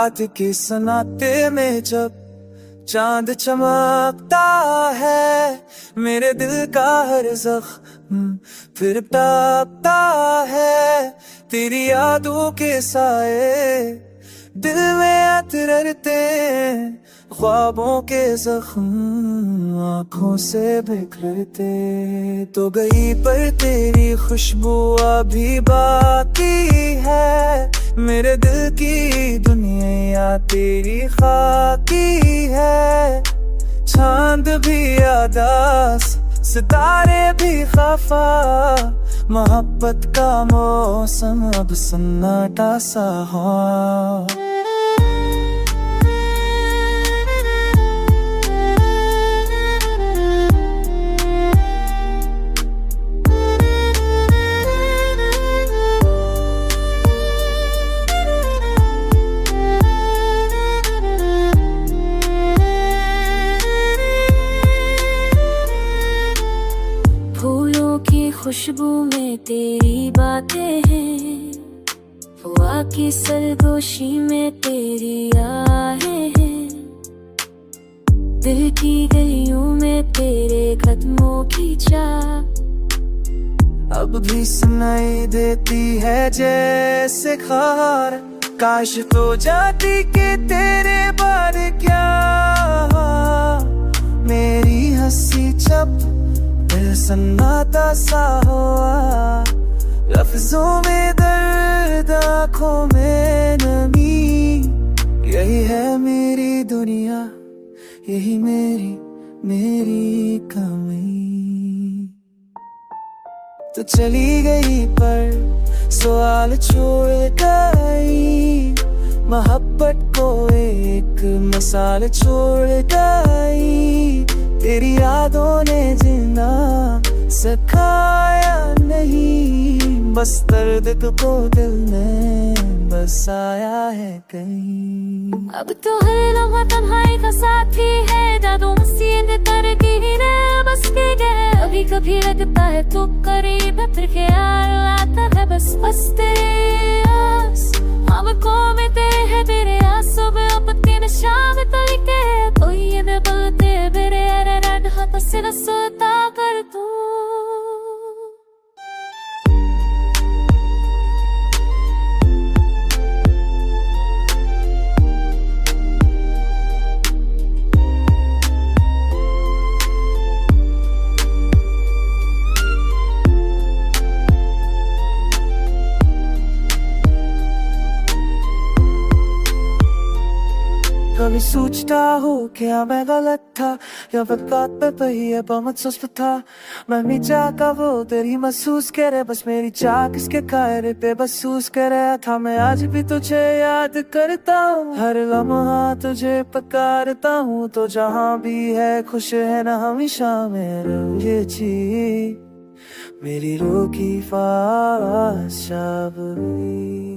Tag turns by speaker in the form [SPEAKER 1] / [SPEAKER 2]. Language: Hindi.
[SPEAKER 1] रात के सन्नाटे में जब चांद चमकता है, मेरे दिल का हर जख्म फिर टपता है। तेरी यादों के साए दिल में अतरते, ख्वाबों के जख्म आँखों से बिखरते। तो गई पर तेरी खुशबू अभी बाकी है, मेरे दिल की दुनिया तेरी खाकी है। चांद भी यादास, सितारे भी खफा, मोहब्बत का मौसम अब सन्नाटा सा हुआ।
[SPEAKER 2] फूलों की खुशबू में तेरी बातें हैं, हवा की सरगोशी में तेरी आहें हैं। दिल की गलियों में तेरे कदमों की चाह
[SPEAKER 1] अब भी सुनाई देती है जैसे खार। काश तो जाती के तेरे बाद क्या, मेरी हंसी चप दिल सन्नाटा सा हुआ। लफ्जों में दर्द, आँखों में नमी, यही है मेरी दुनिया, यही मेरी कमी। तो चली गई पर सवाल छोड़ गई, मोहब्बत को एक मिसाल छोड़ गई। तेरी यादों ने जीना सिखाया नहीं, बस दर्द को दिल में बसाया है कहीं।
[SPEAKER 2] अब तो हर लम्हा तन्हाई का साथी है, जादू मस्ती तरकी ने बस के गए। कभी कभी लगता है तू करीब है, फिर ख्याल आता है बस बस तेरे आस। आँखों में तेरे है तेरे आंसू में अब तेरे शाम तरीके। कोई ये बोलते मेरे अरे हाथ से न सोता कर तू।
[SPEAKER 1] कभी सोचता हो क्या मैं गलत था, या वक़्त पे पहिए बहुत सुस्त था। मैं नीचा का वो तेरी महसूस करे, बस मेरी चाह किसके कायरे पे महसूस करे था। मैं आज भी तुझे याद करता हूँ, हर लम्हा तुझे पुकारता हूँ। तो जहाँ भी है खुश है ना हमेशा मेरे ये जी, मेरी रूह की ख्वाहिश अब भी।